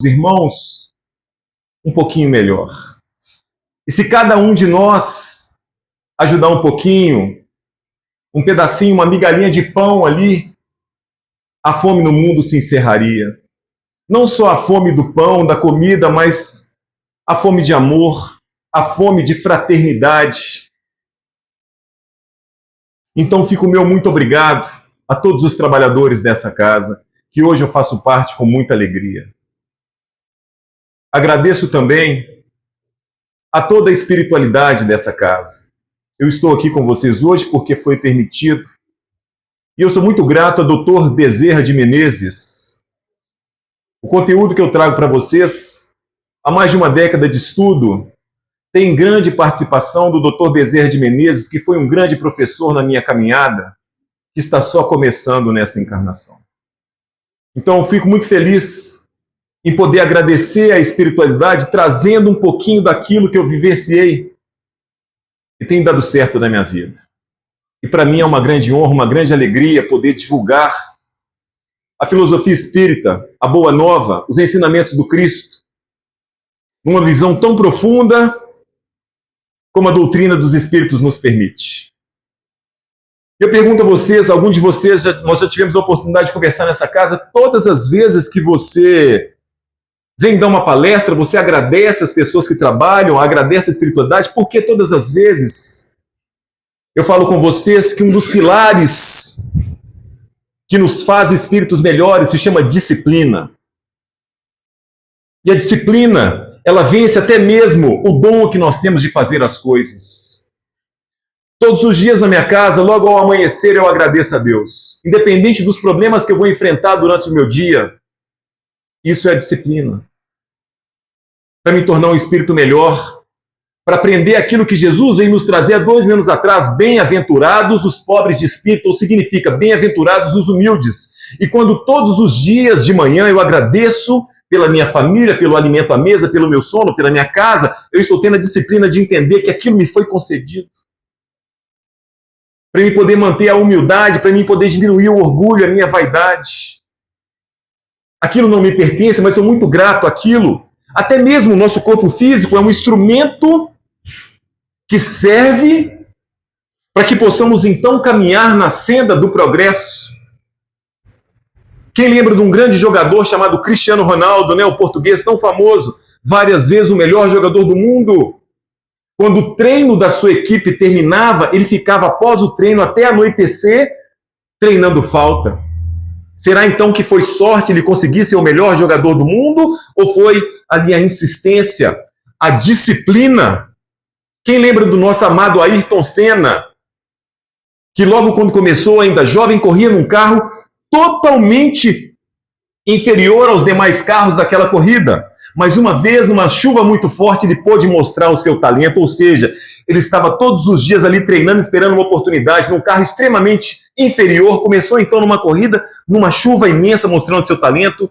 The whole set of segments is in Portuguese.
irmãos um pouquinho melhor. E se cada um de nós ajudar um pouquinho, um pedacinho, uma migalhinha de pão ali, a fome no mundo se encerraria. Não só a fome do pão, da comida, mas a fome de amor, a fome de fraternidade. Então fica o meu muito obrigado a todos os trabalhadores dessa casa, que hoje eu faço parte com muita alegria. Agradeço também a toda a espiritualidade dessa casa. Eu estou aqui com vocês hoje porque foi permitido. E eu sou muito grato a Dr. Bezerra de Menezes. O conteúdo que eu trago para vocês, há mais de uma década de estudo, tem grande participação do Dr. Bezerra de Menezes, que foi um grande professor na minha caminhada, que está só começando nessa encarnação. Então eu fico muito feliz em poder agradecer a espiritualidade, trazendo um pouquinho daquilo que eu vivenciei e tem dado certo na minha vida. E para mim é uma grande honra, uma grande alegria poder divulgar a filosofia espírita, a boa nova, os ensinamentos do Cristo, numa visão tão profunda como a doutrina dos espíritos nos permite. Eu pergunto a vocês, algum de vocês, nós já tivemos a oportunidade de conversar nessa casa, todas as vezes que você vem dar uma palestra, você agradece as pessoas que trabalham, agradece a espiritualidade, porque todas as vezes eu falo com vocês que um dos pilares que nos faz espíritos melhores se chama disciplina. E a disciplina, ela vence até mesmo o dom que nós temos de fazer as coisas. Todos os dias na minha casa, logo ao amanhecer, eu agradeço a Deus. Independente dos problemas que eu vou enfrentar durante o meu dia, isso é disciplina. Para me tornar um espírito melhor, para aprender aquilo que Jesus veio nos trazer há 2 anos atrás, bem-aventurados os pobres de espírito, ou significa bem-aventurados os humildes. E quando todos os dias de manhã eu agradeço pela minha família, pelo alimento à mesa, pelo meu sono, pela minha casa, eu estou tendo a disciplina de entender que aquilo me foi concedido. Para mim poder manter a humildade, para mim poder diminuir o orgulho, a minha vaidade. Aquilo não me pertence, mas sou muito grato àquilo. Até mesmo o nosso corpo físico é um instrumento que serve para que possamos então caminhar na senda do progresso. Quem lembra de um grande jogador chamado Cristiano Ronaldo, né, o português tão famoso, várias vezes o melhor jogador do mundo? Quando o treino da sua equipe terminava, ele ficava após o treino até anoitecer treinando falta. Será então que foi sorte ele conseguir ser o melhor jogador do mundo? Ou foi ali a insistência, a disciplina? Quem lembra do nosso amado Ayrton Senna, que logo quando começou, ainda jovem, corria num carro totalmente inferior aos demais carros daquela corrida. Mas uma vez, numa chuva muito forte, ele pôde mostrar o seu talento, ou seja, ele estava todos os dias ali treinando, esperando uma oportunidade, num carro extremamente inferior, começou então numa corrida, numa chuva imensa, mostrando seu talento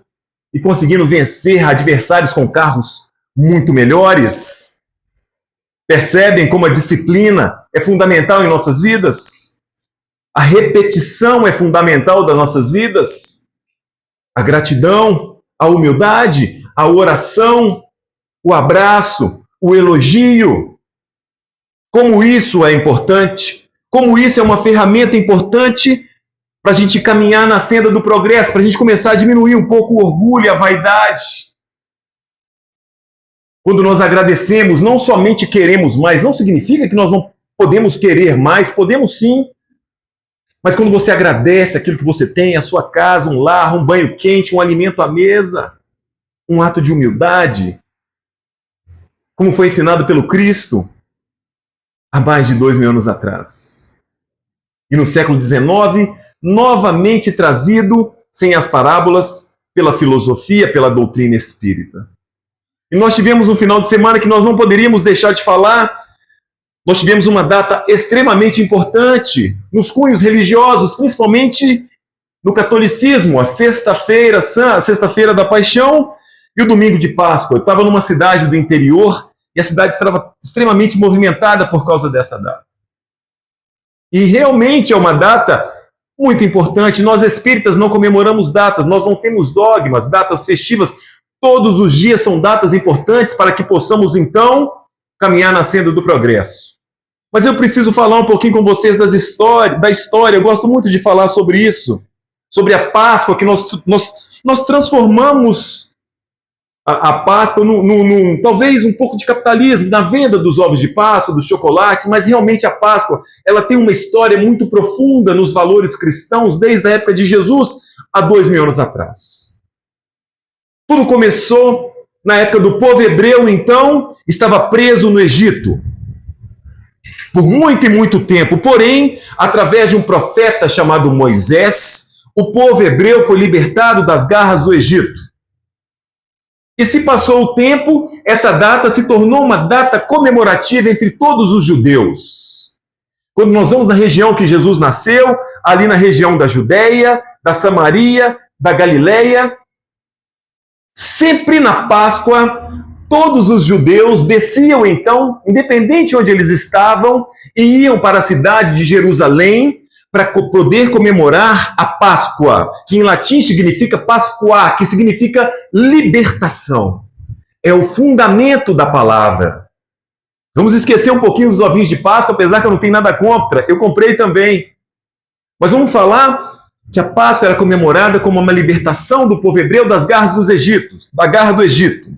e conseguindo vencer adversários com carros muito melhores. Percebem como a disciplina é fundamental em nossas vidas? A repetição é fundamental das nossas vidas? A gratidão, a humildade, a oração, o abraço, o elogio. Como isso é importante, como isso é uma ferramenta importante para a gente caminhar na senda do progresso, para a gente começar a diminuir um pouco o orgulho e a vaidade. Quando nós agradecemos, não somente queremos mais, não significa que nós não podemos querer mais, podemos sim. Mas quando você agradece aquilo que você tem, a sua casa, um lar, um banho quente, um alimento à mesa, um ato de humildade, como foi ensinado pelo Cristo há mais de 2000 anos atrás. E no século XIX, novamente trazido, sem as parábolas, pela filosofia, pela doutrina espírita. E nós tivemos um final de semana que nós não poderíamos deixar de falar. Nós tivemos uma data extremamente importante nos cunhos religiosos, principalmente no catolicismo, a Sexta-feira Santa, a Sexta-feira da Paixão e o Domingo de Páscoa. Eu estava numa cidade do interior e a cidade estava extremamente movimentada por causa dessa data. E realmente é uma data muito importante. Nós espíritas não comemoramos datas, nós não temos dogmas, datas festivas, Todos os dias são datas importantes para que possamos, então, caminhar na senda do progresso. Mas eu preciso falar um pouquinho com vocês da história. Eu gosto muito de falar sobre isso, sobre a Páscoa, que nós transformamos a Páscoa talvez um pouco de capitalismo, na venda dos ovos de Páscoa, dos chocolates, mas realmente a Páscoa ela tem uma história muito profunda nos valores cristãos desde a época de Jesus, há 2000 anos atrás. Tudo começou na época do povo hebreu, então, estava preso no Egito por muito e muito tempo. Porém, através de um profeta chamado Moisés, o povo hebreu foi libertado das garras do Egito. E se passou o tempo, essa data se tornou uma data comemorativa entre todos os judeus. Quando nós vamos na região que Jesus nasceu, ali na região da Judéia, da Samaria, da Galileia, sempre na Páscoa, todos os judeus desciam então, independente de onde eles estavam, e iam para a cidade de Jerusalém para poder comemorar a Páscoa, que em latim significa Pascuar, que significa libertação. É o fundamento da palavra. Vamos esquecer um pouquinho dos ovinhos de Páscoa, apesar que eu não tenho nada contra, eu comprei também. Mas vamos falar que a Páscoa era comemorada como uma libertação do povo hebreu das garras dos Egitos, da garra do Egito.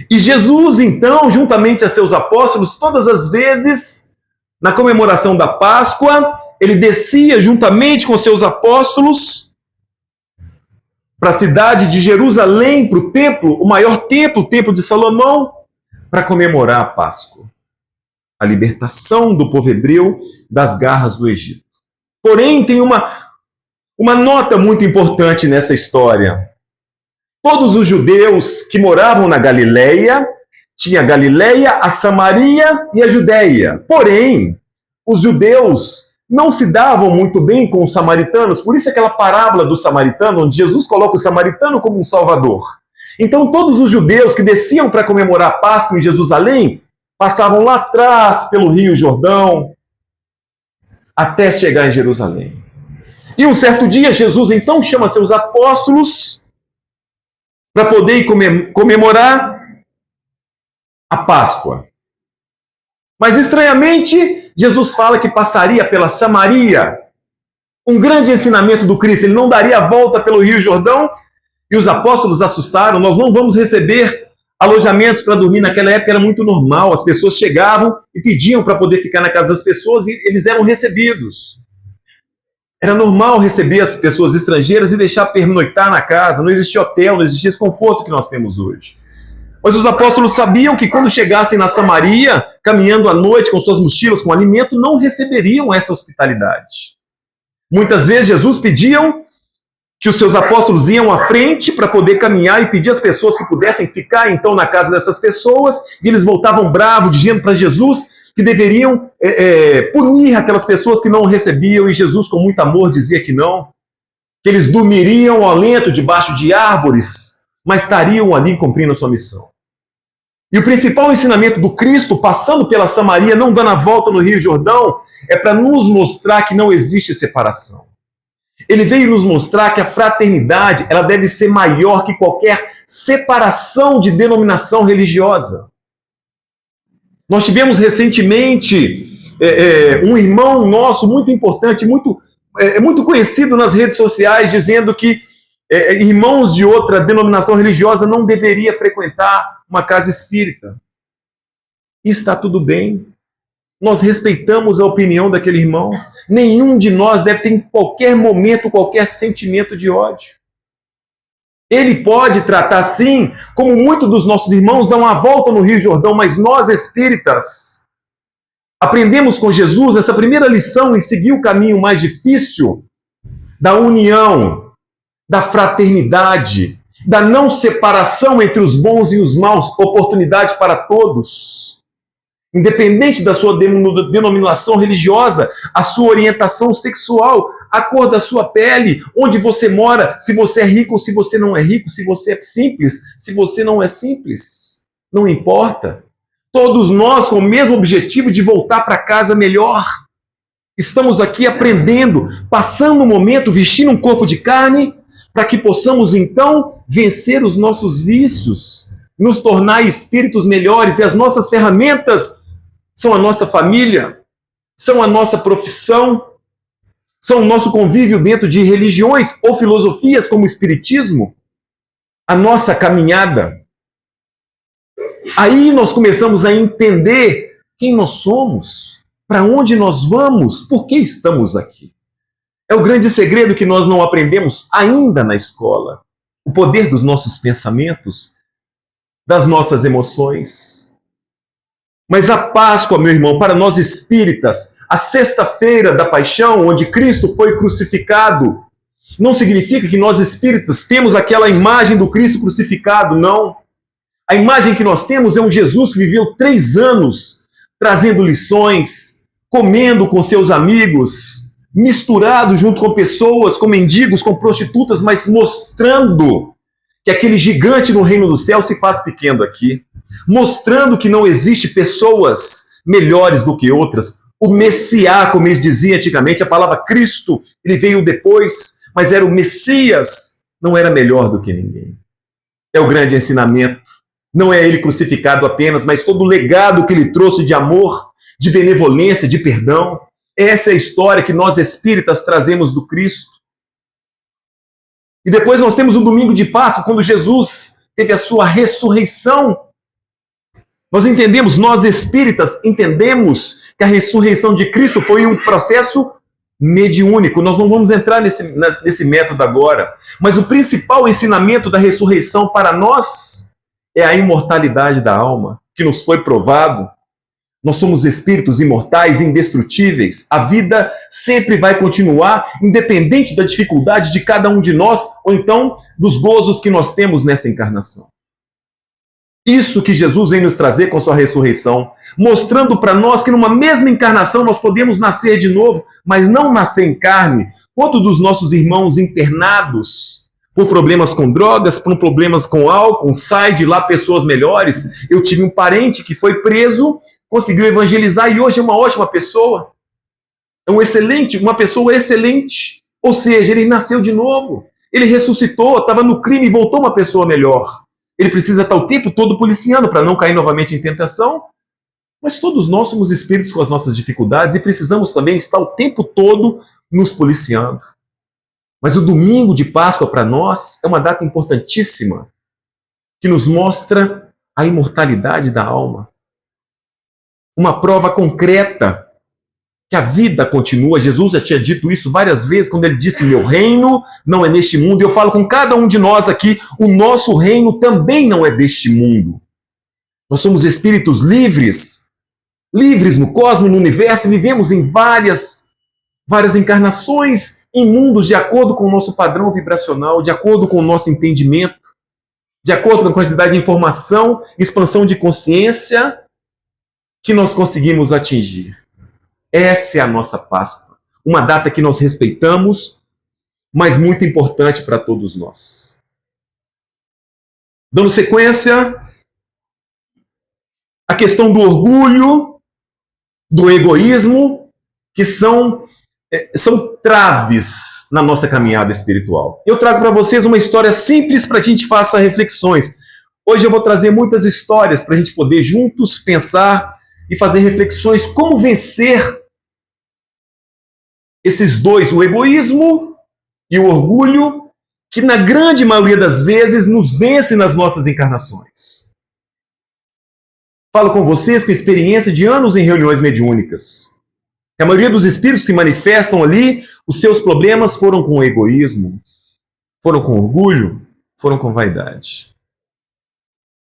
E Jesus, então, juntamente a seus apóstolos, todas as vezes, na comemoração da Páscoa, ele descia juntamente com seus apóstolos para a cidade de Jerusalém, para o templo, o maior templo, o templo de Salomão, para comemorar a Páscoa, a libertação do povo hebreu das garras do Egito. Porém, tem uma nota muito importante nessa história. Todos os judeus que moravam na Galileia, tinha a Galileia, a Samaria e a Judéia. Porém, os judeus não se davam muito bem com os samaritanos, por isso aquela parábola do samaritano, onde Jesus coloca o samaritano como um salvador. Então, todos os judeus que desciam para comemorar a Páscoa em Jerusalém, passavam lá atrás pelo Rio Jordão, até chegar em Jerusalém. E um certo dia, Jesus então chama seus apóstolos para poder comemorar a Páscoa. Mas, estranhamente, Jesus fala que passaria pela Samaria. Um grande ensinamento do Cristo. Ele não daria a volta pelo Rio Jordão. E os apóstolos assustaram. Nós não vamos receber alojamentos para dormir. Naquela época era muito normal. As pessoas chegavam e pediam para poder ficar na casa das pessoas e eles eram recebidos. Era normal receber as pessoas estrangeiras e deixar pernoitar na casa. Não existia hotel, não existia esse conforto que nós temos hoje. Mas os apóstolos sabiam que quando chegassem na Samaria, caminhando à noite com suas mochilas, com alimento, não receberiam essa hospitalidade. Muitas vezes Jesus pediam que os seus apóstolos iam à frente para poder caminhar e pedir às pessoas que pudessem ficar então na casa dessas pessoas, e eles voltavam bravos, dizendo para Jesus que deveriam punir aquelas pessoas que não recebiam, e Jesus com muito amor dizia que não, que eles dormiriam ao lento debaixo de árvores, mas estariam ali cumprindo a sua missão. E o principal ensinamento do Cristo, passando pela Samaria, não dando a volta no Rio Jordão, é para nos mostrar que não existe separação. Ele veio nos mostrar que a fraternidade ela deve ser maior que qualquer separação de denominação religiosa. Nós tivemos recentemente um irmão nosso muito importante, muito conhecido nas redes sociais, dizendo que irmãos de outra denominação religiosa não deveria frequentar uma casa espírita. E está tudo bem. Nós respeitamos a opinião daquele irmão. Nenhum de nós deve ter em qualquer momento qualquer sentimento de ódio. Ele pode tratar sim, como muitos dos nossos irmãos dão a volta no Rio Jordão, mas nós espíritas aprendemos com Jesus essa primeira lição em seguir o caminho mais difícil da união, da fraternidade, da não separação entre os bons e os maus, oportunidade para todos. Independente da sua denominação religiosa, a sua orientação sexual, a cor da sua pele, onde você mora, se você é rico ou se você não é rico, se você é simples, se você não é simples, não importa. Todos nós com o mesmo objetivo de voltar para casa melhor. Estamos aqui aprendendo, passando um momento, vestindo um corpo de carne, para que possamos então vencer os nossos vícios, nos tornar espíritos melhores, e as nossas ferramentas são a nossa família, são a nossa profissão, são o nosso convívio dentro de religiões ou filosofias como o Espiritismo, a nossa caminhada. Aí nós começamos a entender quem nós somos, para onde nós vamos, por que estamos aqui. É o grande segredo que nós não aprendemos ainda na escola. O poder dos nossos pensamentos, das nossas emoções. Mas a Páscoa, meu irmão, para nós espíritas, a sexta-feira da paixão, onde Cristo foi crucificado, não significa que nós espíritas temos aquela imagem do Cristo crucificado, não. A imagem que nós temos é um Jesus que viveu 3 anos trazendo lições, comendo com seus amigos, misturado junto com pessoas, com mendigos, com prostitutas, mas mostrando que aquele gigante no reino do céu se faz pequeno aqui, mostrando que não existe pessoas melhores do que outras. O Messiá, como eles diziam antigamente, a palavra Cristo, ele veio depois, mas era o Messias, não era melhor do que ninguém. É o grande ensinamento. Não é ele crucificado apenas, mas todo o legado que ele trouxe de amor, de benevolência, de perdão. Essa é a história que nós espíritas trazemos do Cristo. E depois nós temos o domingo de Páscoa, quando Jesus teve a sua ressurreição. Nós entendemos, nós espíritas entendemos que a ressurreição de Cristo foi um processo mediúnico. Nós não vamos entrar nesse método agora. Mas o principal ensinamento da ressurreição para nós é a imortalidade da alma, que nos foi provado. Nós somos espíritos imortais, indestrutíveis. A vida sempre vai continuar, independente da dificuldade de cada um de nós, ou então dos gozos que nós temos nessa encarnação. Isso que Jesus vem nos trazer com sua ressurreição, mostrando para nós que numa mesma encarnação nós podemos nascer de novo, mas não nascer em carne. Quanto dos nossos irmãos internados por problemas com drogas, por problemas com álcool, sai de lá pessoas melhores. Eu tive um parente que foi preso, conseguiu evangelizar e hoje é uma ótima pessoa. É uma pessoa excelente. Ou seja, ele nasceu de novo. Ele ressuscitou, estava no crime e voltou uma pessoa melhor. Ele precisa estar o tempo todo policiando para não cair novamente em tentação. Mas todos nós somos espíritos com as nossas dificuldades e precisamos também estar o tempo todo nos policiando. Mas o domingo de Páscoa para nós é uma data importantíssima que nos mostra a imortalidade da alma. Uma prova concreta que a vida continua. Jesus já tinha dito isso várias vezes quando ele disse: meu reino não é neste mundo. E eu falo com cada um de nós aqui, o nosso reino também não é deste mundo. Nós somos espíritos livres, livres no cosmos, no universo, e vivemos em várias encarnações, em mundos de acordo com o nosso padrão vibracional, de acordo com o nosso entendimento, de acordo com a quantidade de informação, expansão de consciência que nós conseguimos atingir. Essa é a nossa Páscoa. Uma data que nós respeitamos, mas muito importante para todos nós. Dando sequência, a questão do orgulho, do egoísmo, que são traves na nossa caminhada espiritual. Eu trago para vocês uma história simples para que a gente faça reflexões. Hoje eu vou trazer muitas histórias para a gente poder juntos pensar e fazer reflexões como vencer esses dois, o egoísmo e o orgulho, que na grande maioria das vezes nos vencem nas nossas encarnações. Falo com vocês com experiência de anos em reuniões mediúnicas. A maioria dos espíritos se manifestam ali, os seus problemas foram com o egoísmo, foram com orgulho, foram com vaidade.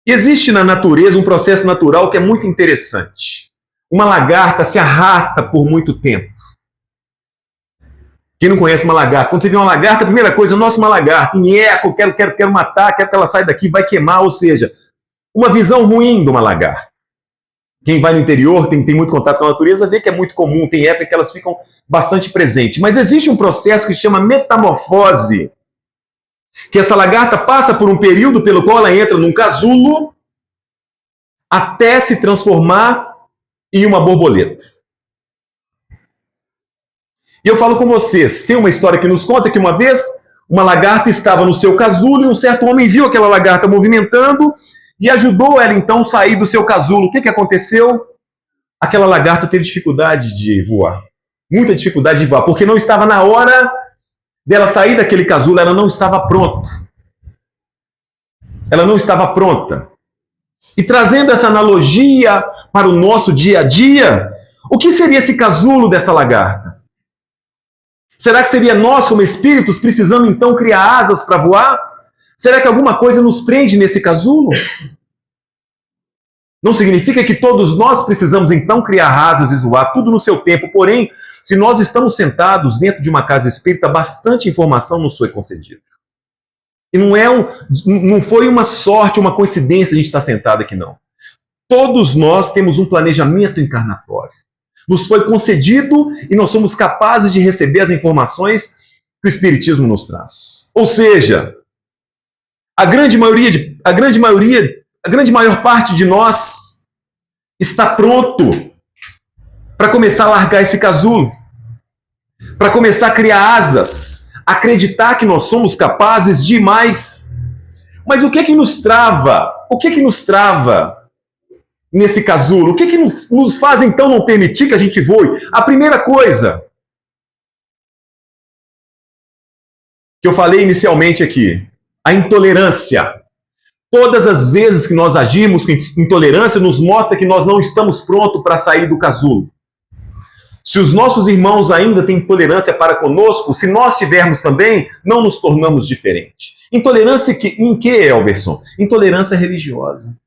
E existe na natureza um processo natural que é muito interessante. Uma lagarta se arrasta por muito tempo. Quem não conhece uma lagarta? Quando você vê uma lagarta, a primeira coisa, nossa, uma lagarta, nheco, quero matar, quero que ela saia daqui, vai queimar, ou seja, uma visão ruim de uma lagarta. Quem vai no interior, tem muito contato com a natureza, vê que é muito comum, tem época que elas ficam bastante presentes. Mas existe um processo que se chama metamorfose, que essa lagarta passa por um período pelo qual ela entra num casulo até se transformar em uma borboleta. E eu falo com vocês, tem uma história que nos conta que uma vez Uma lagarta estava no seu casulo e um certo homem viu aquela lagarta movimentando e ajudou ela então a sair do seu casulo. O que aconteceu? Aquela lagarta teve dificuldade de voar. Muita dificuldade de voar, porque não estava na hora dela sair daquele casulo, ela não estava pronta. Ela não estava pronta. E trazendo essa analogia para o nosso dia a dia, o que seria esse casulo dessa lagarta? Será que seria nós, como espíritos, precisando então criar asas para voar? Será que alguma coisa nos prende nesse casulo? Não significa que todos nós precisamos então criar asas e voar, tudo no seu tempo. Porém, se nós estamos sentados dentro de uma casa espírita, bastante informação nos foi concedida. E não foi uma sorte, uma coincidência a gente estar sentado aqui, não. Todos nós temos um planejamento encarnatório. Nos foi concedido e nós somos capazes de receber as informações que o Espiritismo nos traz. Ou seja, a grande maior parte de nós está pronto para começar a largar esse casulo, para começar a criar asas, acreditar que nós somos capazes de mais. Mas o que é que nos trava? O que é que nos trava nesse casulo? O que é que nos faz então não permitir que a gente voe? A primeira coisa que eu falei inicialmente aqui, a intolerância. Todas as vezes que nós agimos com intolerância, nos mostra que nós não estamos prontos para sair do casulo. Se os nossos irmãos ainda têm intolerância para conosco, se nós tivermos também, não nos tornamos diferentes. Intolerância em que, Elberson? Intolerância religiosa.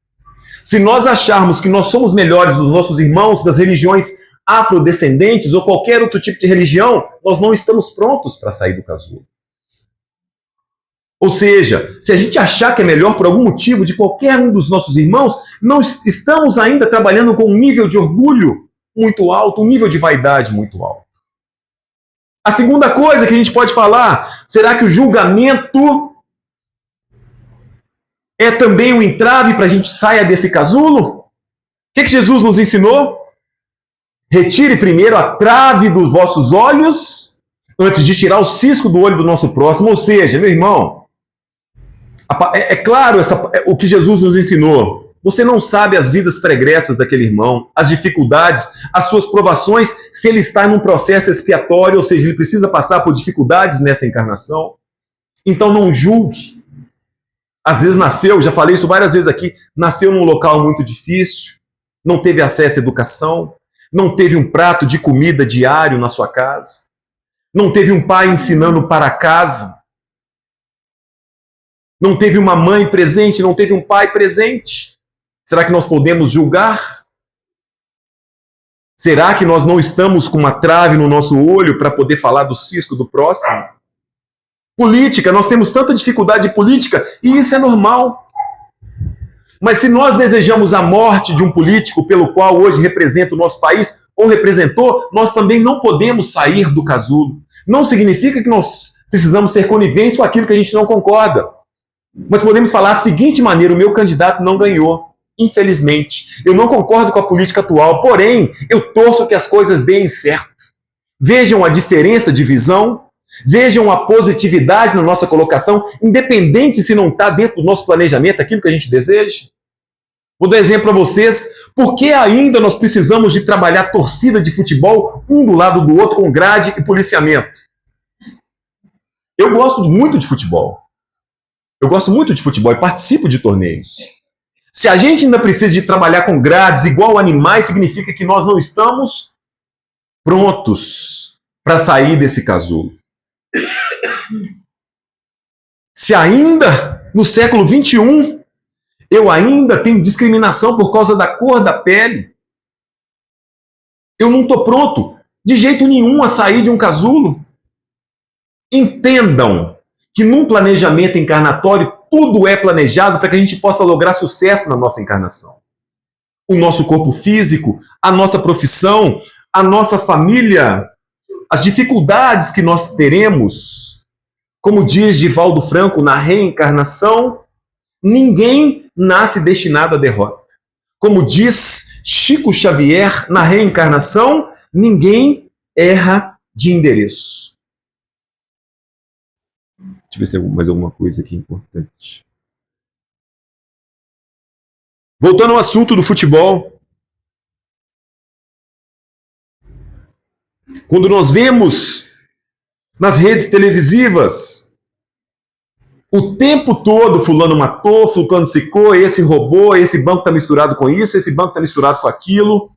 Se nós acharmos que nós somos melhores dos nossos irmãos das religiões afrodescendentes ou qualquer outro tipo de religião, nós não estamos prontos para sair do casulo. Ou seja, se a gente achar que é melhor por algum motivo de qualquer um dos nossos irmãos, não estamos ainda trabalhando com um nível de orgulho muito alto, um nível de vaidade muito alto. A segunda coisa que a gente pode falar, será que o julgamento é também um entrave para a gente sair desse casulo? O que Jesus nos ensinou? Retire primeiro a trave dos vossos olhos antes de tirar o cisco do olho do nosso próximo. Ou seja, meu irmão, é claro o que Jesus nos ensinou. Você não sabe as vidas pregressas daquele irmão, as dificuldades, as suas provações, se ele está num processo expiatório, ou seja, ele precisa passar por dificuldades nessa encarnação. Então não julgue. Às vezes nasceu, já falei isso várias vezes aqui, nasceu num local muito difícil, não teve acesso à educação, não teve um prato de comida diário na sua casa, não teve um pai ensinando para casa, não teve uma mãe presente, não teve um pai presente. Será que nós podemos julgar? Será que nós não estamos com uma trave no nosso olho para poder falar do cisco do próximo? Política, nós temos tanta dificuldade política e isso é normal. Mas se nós desejamos a morte de um político pelo qual hoje representa o nosso país, ou representou, nós também não podemos sair do casulo. Não significa que nós precisamos ser coniventes com aquilo que a gente não concorda. Mas podemos falar da seguinte maneira: o meu candidato não ganhou. Infelizmente, eu não concordo com a política atual, porém, eu torço que as coisas deem certo. Vejam a diferença de visão, vejam a positividade na nossa colocação, independente se não está dentro do nosso planejamento aquilo que a gente deseja. Vou dar exemplo para vocês, por que ainda nós precisamos de trabalhar torcida de futebol um do lado do outro com grade e policiamento? Eu gosto muito de futebol. Eu gosto muito de futebol e participo de torneios. Se a gente ainda precisa de trabalhar com grades igual animais, significa que nós não estamos prontos para sair desse casulo. Se ainda no século XXI eu ainda tenho discriminação por causa da cor da pele, eu não estou pronto de jeito nenhum a sair de um casulo. Entendam que num planejamento encarnatório tudo é planejado para que a gente possa lograr sucesso na nossa encarnação. O nosso corpo físico, a nossa profissão, a nossa família, as dificuldades que nós teremos. Como diz Divaldo Franco na reencarnação, ninguém nasce destinado à derrota. Como diz Chico Xavier na reencarnação, ninguém erra de endereço. eu ver se tem mais alguma coisa aqui importante. Voltando ao assunto do futebol. Quando nós vemos nas redes televisivas o tempo todo fulano matou, fulano secou, esse roubou, esse banco está misturado com isso, esse banco está misturado com aquilo,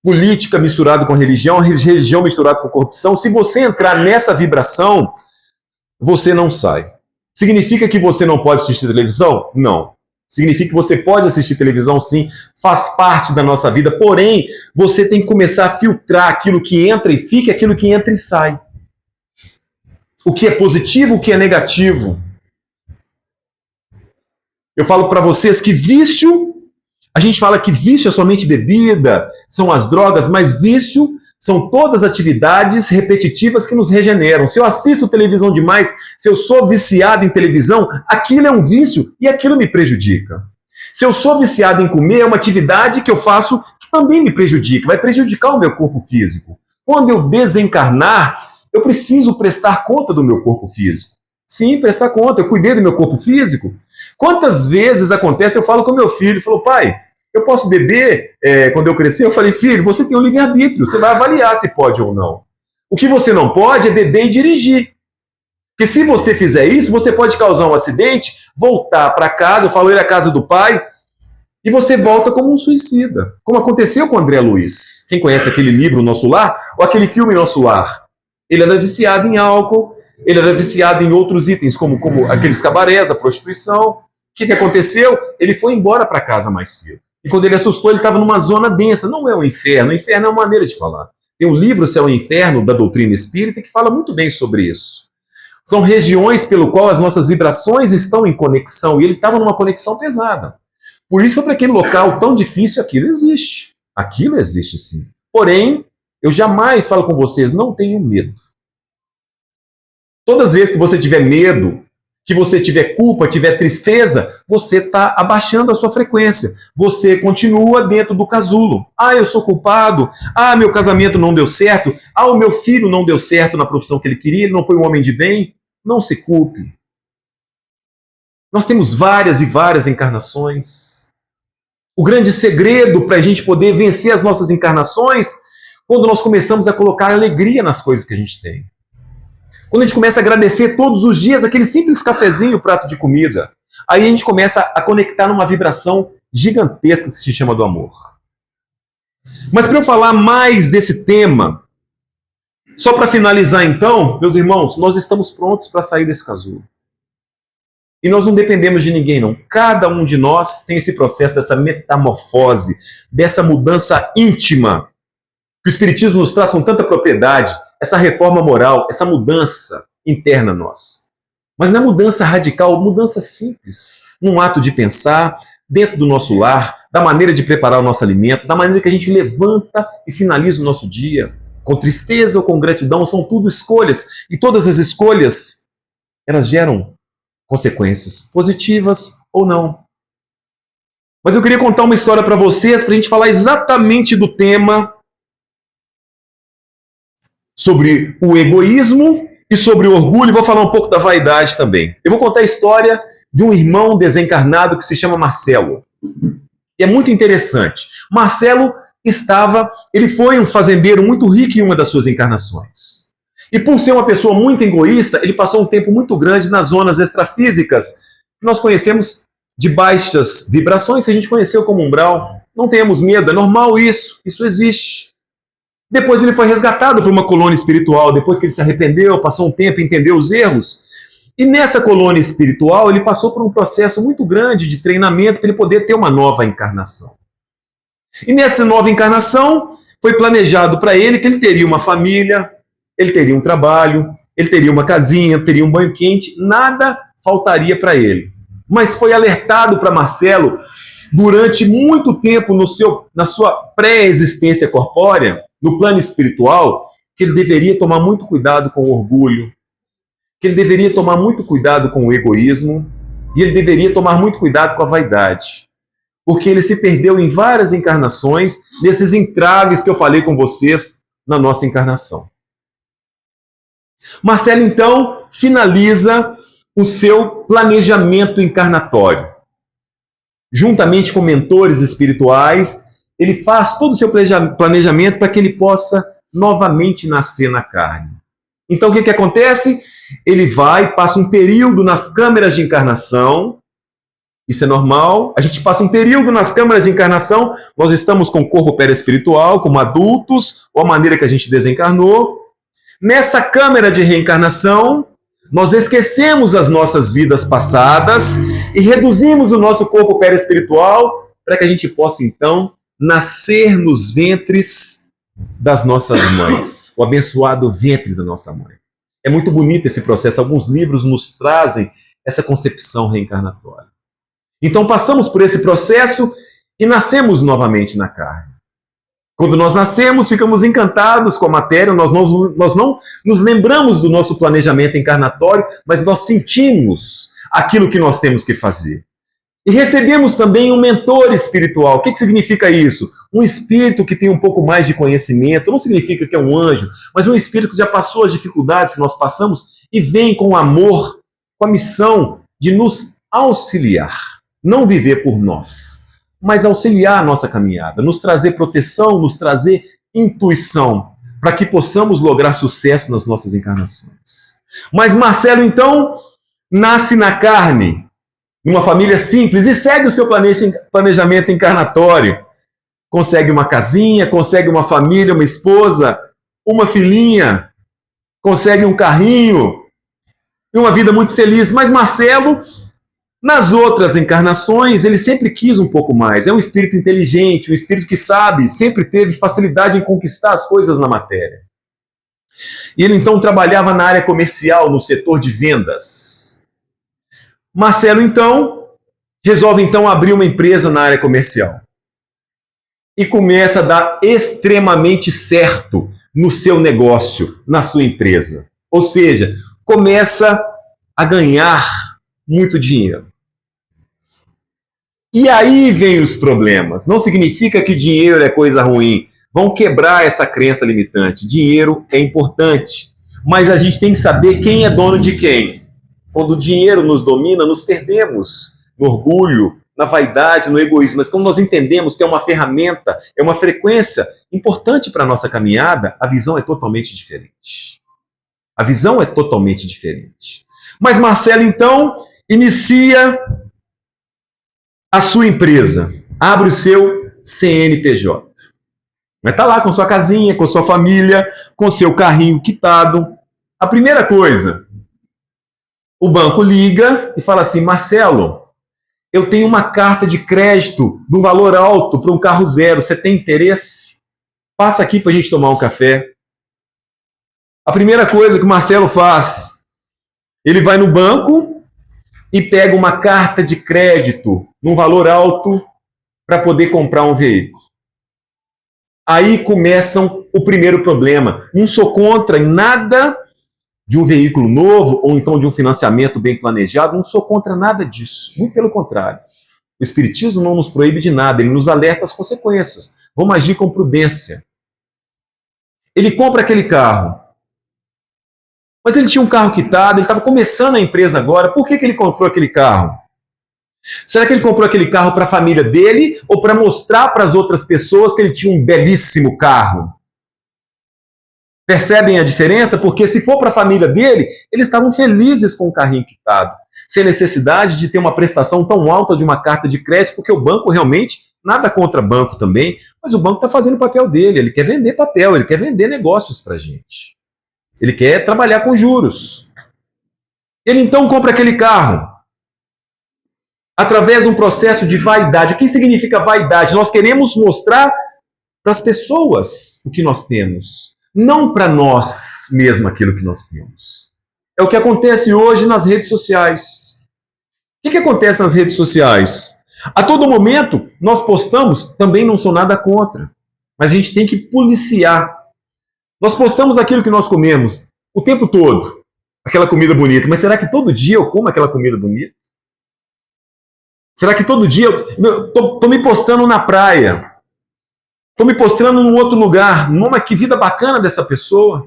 política misturado com religião, religião misturado com corrupção. Se você entrar nessa vibração, você não sai. Significa que você não pode assistir televisão? Não. Significa que você pode assistir televisão, sim, faz parte da nossa vida, porém, você tem que começar a filtrar aquilo que entra e fica, aquilo que entra e sai. O que é positivo, o que é negativo. Eu falo para vocês que vício, a gente fala que vício é somente bebida, são as drogas, mas vício são todas as atividades repetitivas que nos regeneram. Se eu assisto televisão demais, se eu sou viciado em televisão, aquilo é um vício e aquilo me prejudica. Se eu sou viciado em comer, é uma atividade que eu faço que também me prejudica, vai prejudicar o meu corpo físico. Quando eu desencarnar, eu preciso prestar conta do meu corpo físico. Sim, prestar conta. Eu cuidei do meu corpo físico. Quantas vezes acontece, eu falo com meu filho, falo, pai, eu posso beber quando eu crescer? Eu falei, filho, você tem um livre-arbítrio, você vai avaliar se pode ou não. O que você não pode é beber e dirigir. Porque se você fizer isso, você pode causar um acidente, voltar para casa, eu falo, ele é a casa do pai, e você volta como um suicida. Como aconteceu com o André Luiz. Quem conhece aquele livro Nosso Lar? Ou aquele filme Nosso Lar? Ele era viciado em álcool, ele era viciado em outros itens, como aqueles cabarés, a prostituição. O que aconteceu? Ele foi embora para casa mais cedo. E quando ele assustou, ele estava numa zona densa. Não é o inferno é uma maneira de falar. Tem um livro, Céu e Inferno, da doutrina espírita, que fala muito bem sobre isso. São regiões pelo qual as nossas vibrações estão em conexão, e ele estava numa conexão pesada. Por isso, para aquele local tão difícil, aquilo existe. Aquilo existe, sim. Porém, eu jamais falo com vocês, não tenham medo. Todas as vezes que você tiver medo, que você tiver culpa, tiver tristeza, você está abaixando a sua frequência. Você continua dentro do casulo. Ah, eu sou culpado. Ah, meu casamento não deu certo. Ah, o meu filho não deu certo na profissão que ele queria, ele não foi um homem de bem. Não se culpe. Nós temos várias e várias encarnações. O grande segredo para a gente poder vencer as nossas encarnações, quando nós começamos a colocar alegria nas coisas que a gente tem. Quando a gente começa a agradecer todos os dias aquele simples cafezinho, prato de comida, aí a gente começa a conectar numa vibração gigantesca que se chama do amor. Mas para eu falar mais desse tema, só para finalizar então, meus irmãos, nós estamos prontos para sair desse casulo. E nós não dependemos de ninguém, não. Cada um de nós tem esse processo dessa metamorfose, dessa mudança íntima, que o Espiritismo nos traz com tanta propriedade, essa reforma moral, essa mudança interna nossa. Mas não é mudança radical, mudança simples. Num ato de pensar, dentro do nosso lar, da maneira de preparar o nosso alimento, da maneira que a gente levanta e finaliza o nosso dia. Com tristeza ou com gratidão, são tudo escolhas. E todas as escolhas, elas geram consequências, positivas ou não. Mas eu queria contar uma história para vocês, para a gente falar exatamente do tema sobre o egoísmo e sobre o orgulho, e vou falar um pouco da vaidade também. Eu vou contar a história de um irmão desencarnado que se chama Marcelo. E é muito interessante. Marcelo ele foi um fazendeiro muito rico em uma das suas encarnações. E por ser uma pessoa muito egoísta, ele passou um tempo muito grande nas zonas extrafísicas, que nós conhecemos de baixas vibrações, que a gente conheceu como umbral. Não tenhamos medo, é normal isso existe. Depois ele foi resgatado por uma colônia espiritual, depois que ele se arrependeu, passou um tempo, entendeu os erros. E nessa colônia espiritual ele passou por um processo muito grande de treinamento para ele poder ter uma nova encarnação. E nessa nova encarnação foi planejado para ele que ele teria uma família, ele teria um trabalho, ele teria uma casinha, teria um banho quente, nada faltaria para ele. Mas foi alertado para Marcelo, durante muito tempo na sua pré-existência corpórea, no plano espiritual, que ele deveria tomar muito cuidado com o orgulho, que ele deveria tomar muito cuidado com o egoísmo, e ele deveria tomar muito cuidado com a vaidade. Porque ele se perdeu em várias encarnações, nesses entraves que eu falei com vocês na nossa encarnação. Marcelo, então, finaliza o seu planejamento encarnatório. Juntamente com mentores espirituais, ele faz todo o seu planejamento para que ele possa novamente nascer na carne. Então o que acontece? Ele vai, passa um período nas câmeras de encarnação. Isso é normal. A gente passa um período nas câmaras de encarnação, nós estamos com o corpo perispiritual, como adultos, ou a maneira que a gente desencarnou. Nessa câmara de reencarnação, nós esquecemos as nossas vidas passadas e reduzimos o nosso corpo perispiritual para que a gente possa, então, nascer nos ventres das nossas mães, o abençoado ventre da nossa mãe. É muito bonito esse processo. Alguns livros nos trazem essa concepção reencarnatória. Então passamos por esse processo e nascemos novamente na carne. Quando nós nascemos, ficamos encantados com a matéria, nós não nos lembramos do nosso planejamento encarnatório, mas nós sentimos aquilo que nós temos que fazer. E recebemos também um mentor espiritual. O que significa isso? Um espírito que tem um pouco mais de conhecimento, não significa que é um anjo, mas um espírito que já passou as dificuldades que nós passamos e vem com amor, com a missão de nos auxiliar. Não viver por nós, mas auxiliar a nossa caminhada, nos trazer proteção, nos trazer intuição, para que possamos lograr sucesso nas nossas encarnações. Mas Marcelo, então, nasce na carne, numa família simples, e segue o seu planejamento encarnatório. Consegue uma casinha, consegue uma família, uma esposa, uma filhinha, consegue um carrinho, e uma vida muito feliz. Mas Marcelo, nas outras encarnações, ele sempre quis um pouco mais. É um espírito inteligente, um espírito que sabe, sempre teve facilidade em conquistar as coisas na matéria. E ele então trabalhava na área comercial, no setor de vendas. Marcelo então resolve então abrir uma empresa na área comercial. E começa a dar extremamente certo no seu negócio, na sua empresa. Ou seja, começa a ganhar muito dinheiro. E aí vem os problemas. Não significa que dinheiro é coisa ruim. Vão quebrar essa crença limitante. Dinheiro é importante. Mas a gente tem que saber quem é dono de quem. Quando o dinheiro nos domina, nos perdemos no orgulho, na vaidade, no egoísmo. Mas quando nós entendemos que é uma ferramenta, é uma frequência importante para a nossa caminhada, a visão é totalmente diferente. A visão é totalmente diferente. Mas Marcelo, então, inicia a sua empresa, abre o seu CNPJ. Vai estar lá com sua casinha, com sua família, com seu carrinho quitado. A primeira coisa, o banco liga e fala assim: Marcelo, eu tenho uma carta de crédito de um valor alto para um carro zero, você tem interesse? Passa aqui para a gente tomar um café. A primeira coisa que o Marcelo faz, ele vai no banco e pega uma carta de crédito num valor alto para poder comprar um veículo. Aí começa o primeiro problema. Não sou contra em nada de um veículo novo ou então de um financiamento bem planejado, não sou contra nada disso. Muito pelo contrário. O Espiritismo não nos proíbe de nada, ele nos alerta as consequências. Vamos agir com prudência. Ele compra aquele carro. Mas ele tinha um carro quitado, ele estava começando a empresa agora. Por que ele comprou aquele carro? Será que ele comprou aquele carro para a família dele ou para mostrar para as outras pessoas que ele tinha um belíssimo carro? Percebem a diferença? Porque se for para a família dele, eles estavam felizes com o carrinho quitado, sem necessidade de ter uma prestação tão alta de uma carta de crédito, porque o banco realmente, nada contra banco também, mas o banco está fazendo o papel dele, ele quer vender papel, ele quer vender negócios para a gente. Ele quer trabalhar com juros. Ele então compra aquele carro através de um processo de vaidade. O que significa vaidade? Nós queremos mostrar para as pessoas o que nós temos, não para nós mesmos aquilo que nós temos. É o que acontece hoje nas redes sociais. O que acontece nas redes sociais? A todo momento, nós postamos, também não sou nada contra, mas a gente tem que policiar. Nós postamos aquilo que nós comemos o tempo todo, aquela comida bonita, mas será que todo dia eu como aquela comida bonita? Será que todo dia eu tô me postando na praia? Estou me postando num outro lugar? Numa, que vida bacana dessa pessoa?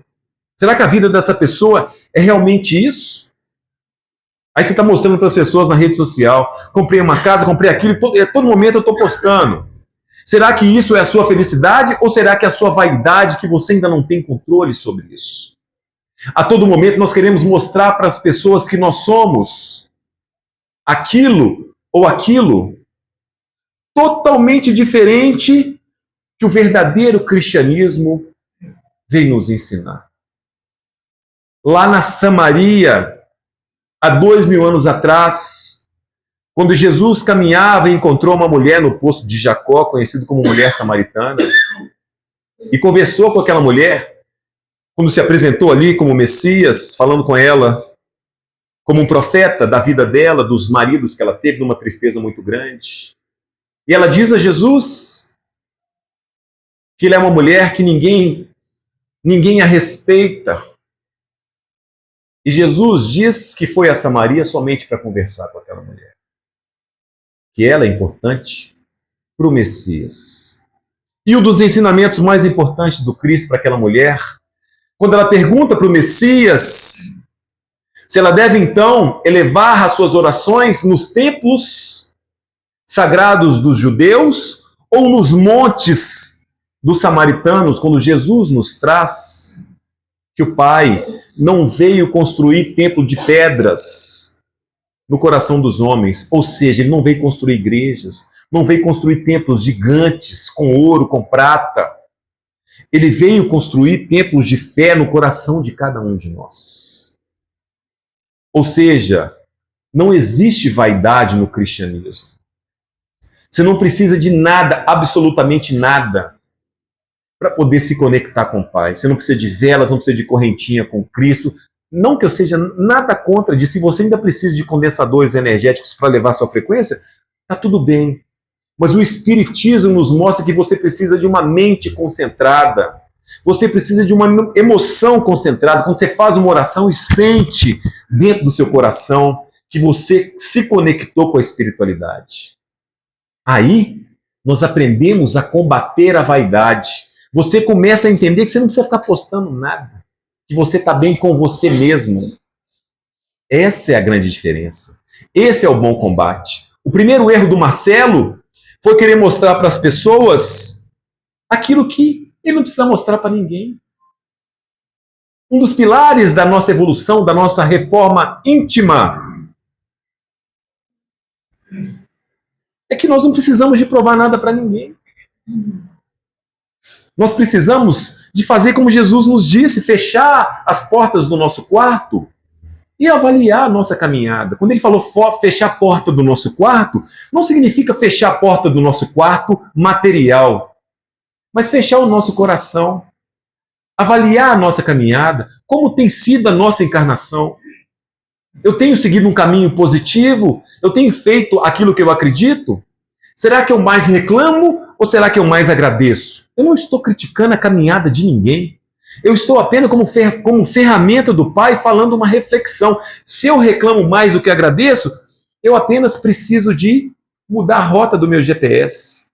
Será que a vida dessa pessoa é realmente isso? Aí você está mostrando para as pessoas na rede social, comprei uma casa, comprei aquilo, todo momento eu estou postando. Será que isso é a sua felicidade ou será que é a sua vaidade que você ainda não tem controle sobre isso? A todo momento nós queremos mostrar para as pessoas que nós somos aquilo ou aquilo totalmente diferente que o verdadeiro cristianismo veio nos ensinar. Lá na Samaria, há 2000 anos atrás, quando Jesus caminhava e encontrou uma mulher no poço de Jacó, conhecido como mulher samaritana, e conversou com aquela mulher, quando se apresentou ali como Messias, falando com ela como um profeta da vida dela, dos maridos que ela teve, numa tristeza muito grande. E ela diz a Jesus que ele é uma mulher que ninguém a respeita. E Jesus diz que foi a Samaria somente para conversar com aquela mulher. Que ela é importante para o Messias. E um dos ensinamentos mais importantes do Cristo para aquela mulher, quando ela pergunta para o Messias se ela deve então elevar as suas orações nos templos sagrados dos judeus ou nos montes dos samaritanos, quando Jesus nos traz que o Pai não veio construir templo de pedras no coração dos homens, ou seja, ele não veio construir igrejas, não veio construir templos gigantes com ouro, com prata. Ele veio construir templos de fé no coração de cada um de nós. Ou seja, não existe vaidade no cristianismo. Você não precisa de nada, absolutamente nada, para poder se conectar com o Pai. Você não precisa de velas, não precisa de correntinha com Cristo. Não que eu seja nada contra disso. Se você ainda precisa de condensadores energéticos para levar sua frequência, está tudo bem. Mas o Espiritismo nos mostra que você precisa de uma mente concentrada. Você precisa de uma emoção concentrada. Quando você faz uma oração e sente dentro do seu coração que você se conectou com a espiritualidade. Aí, nós aprendemos a combater a vaidade. Você começa a entender que você não precisa ficar postando nada. Que você está bem com você mesmo. Essa é a grande diferença. Esse é o bom combate. O primeiro erro do Marcelo foi querer mostrar para as pessoas aquilo que ele não precisa mostrar para ninguém. Um dos pilares da nossa evolução, da nossa reforma íntima, é que nós não precisamos de provar nada para ninguém. Nós precisamos de fazer como Jesus nos disse, fechar as portas do nosso quarto e avaliar a nossa caminhada. Quando ele falou fechar a porta do nosso quarto, não significa fechar a porta do nosso quarto material, mas fechar o nosso coração, avaliar a nossa caminhada, como tem sido a nossa encarnação. Eu tenho seguido um caminho positivo? Eu tenho feito aquilo que eu acredito? Será que eu mais reclamo ou será que eu mais agradeço? Eu não estou criticando a caminhada de ninguém. Eu estou apenas como ferramenta do Pai falando uma reflexão. Se eu reclamo mais do que agradeço, eu apenas preciso de mudar a rota do meu GPS.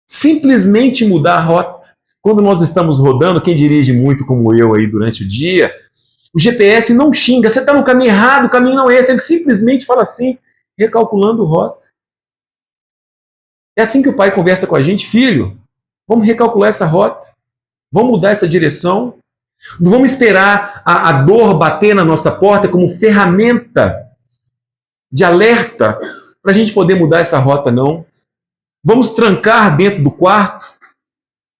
Simplesmente mudar a rota. Quando nós estamos rodando, quem dirige muito como eu aí durante o dia, o GPS não xinga, você está no caminho errado, o caminho não é esse. Ele simplesmente fala assim, recalculando rota. É assim que o Pai conversa com a gente, filho, vamos recalcular essa rota, vamos mudar essa direção, não vamos esperar a dor bater na nossa porta como ferramenta de alerta para a gente poder mudar essa rota, não. Vamos trancar dentro do quarto,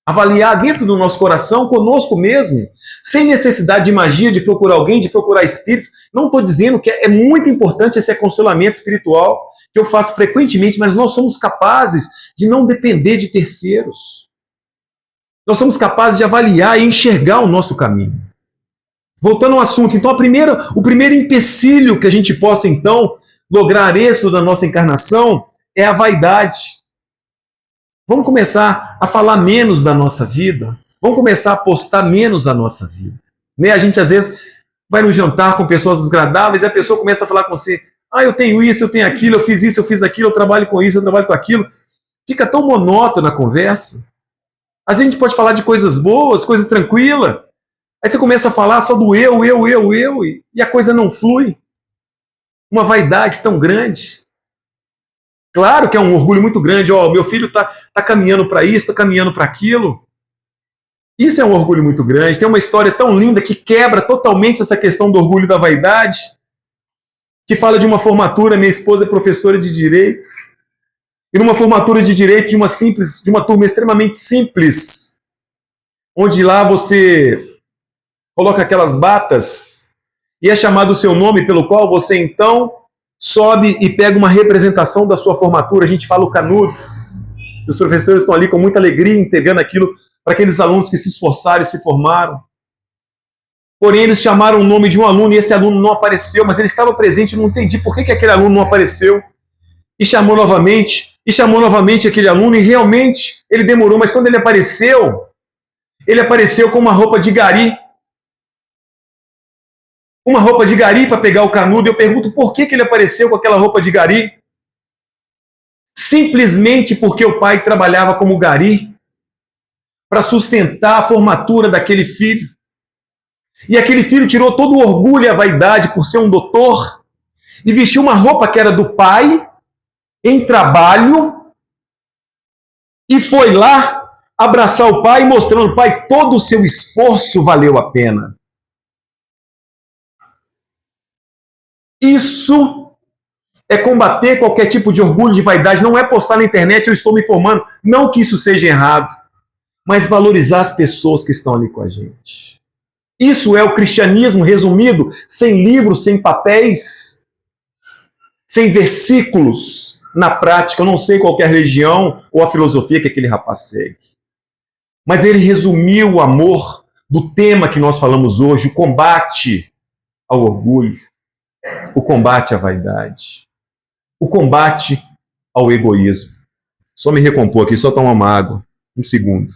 avaliar dentro do nosso coração, conosco mesmo, sem necessidade de magia, de procurar alguém, de procurar espírito. Não estou dizendo que é muito importante esse aconselhamento espiritual, que eu faço frequentemente, mas nós somos capazes de não depender de terceiros. Nós somos capazes de avaliar e enxergar o nosso caminho. Voltando ao assunto, então o primeiro empecilho que a gente possa então lograr êxito da nossa encarnação é a vaidade. Vamos começar a falar menos da nossa vida. Vamos começar a postar menos da nossa vida. Né? A gente às vezes vai num jantar com pessoas desagradáveis e a pessoa começa a falar com você, eu tenho isso, eu tenho aquilo, eu fiz isso, eu fiz aquilo, eu trabalho com isso, eu trabalho com aquilo. Fica tão monótona a conversa. Às vezes a gente pode falar de coisas boas, coisa tranquila, Aí você começa a falar só do eu, e a coisa não flui. Uma vaidade tão grande. Claro que é um orgulho muito grande. Ó, meu filho tá caminhando para isso, tá caminhando para aquilo. Isso é um orgulho muito grande. Tem uma história tão linda que quebra totalmente essa questão do orgulho e da vaidade, que fala de uma formatura. Minha esposa é professora de Direito. E numa formatura de Direito de uma turma extremamente simples, onde lá você coloca aquelas batas e é chamado o seu nome, pelo qual você então sobe e pega uma representação da sua formatura. A gente fala o canudo. Os professores estão ali com muita alegria entregando aquilo para aqueles alunos que se esforçaram e se formaram. Porém, eles chamaram o nome de um aluno e esse aluno não apareceu, mas ele estava presente. Eu não entendi por que aquele aluno não apareceu. E chamou novamente aquele aluno, e realmente ele demorou, mas quando ele apareceu com uma roupa de gari. Uma roupa de gari para pegar o canudo. Eu pergunto por que ele apareceu com aquela roupa de gari. Simplesmente porque o pai trabalhava como gari para sustentar a formatura daquele filho. E aquele filho tirou todo o orgulho e a vaidade por ser um doutor e vestiu uma roupa que era do pai, em trabalho, e foi lá abraçar o pai, mostrando: pai, todo o seu esforço valeu a pena. Isso é combater qualquer tipo de orgulho, de vaidade. Não é postar na internet: eu estou me formando. Não que isso seja errado, mas valorizar as pessoas que estão ali com a gente. Isso é o cristianismo resumido, sem livros, sem papéis, sem versículos. Na prática, eu não sei qual é a religião ou a filosofia que aquele rapaz segue. Mas ele resumiu o amor do tema que nós falamos hoje: o combate ao orgulho, o combate à vaidade, o combate ao egoísmo. Só me recompor aqui, só tomar uma água. Um segundo.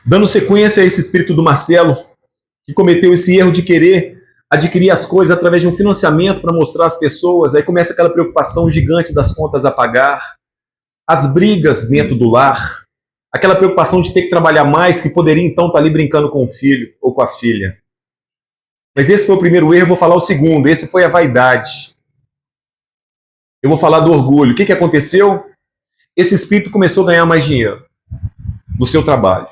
Dando sequência a esse espírito do Marcelo, que cometeu esse erro de querer adquirir as coisas através de um financiamento para mostrar às pessoas, aí começa aquela preocupação gigante das contas a pagar, as brigas dentro do lar, aquela preocupação de ter que trabalhar mais, que poderia então estar ali brincando com o filho ou com a filha. Mas esse foi o primeiro erro. Eu vou falar o segundo: esse foi a vaidade. Eu vou falar do orgulho. O que aconteceu? Esse espírito começou a ganhar mais dinheiro do seu trabalho.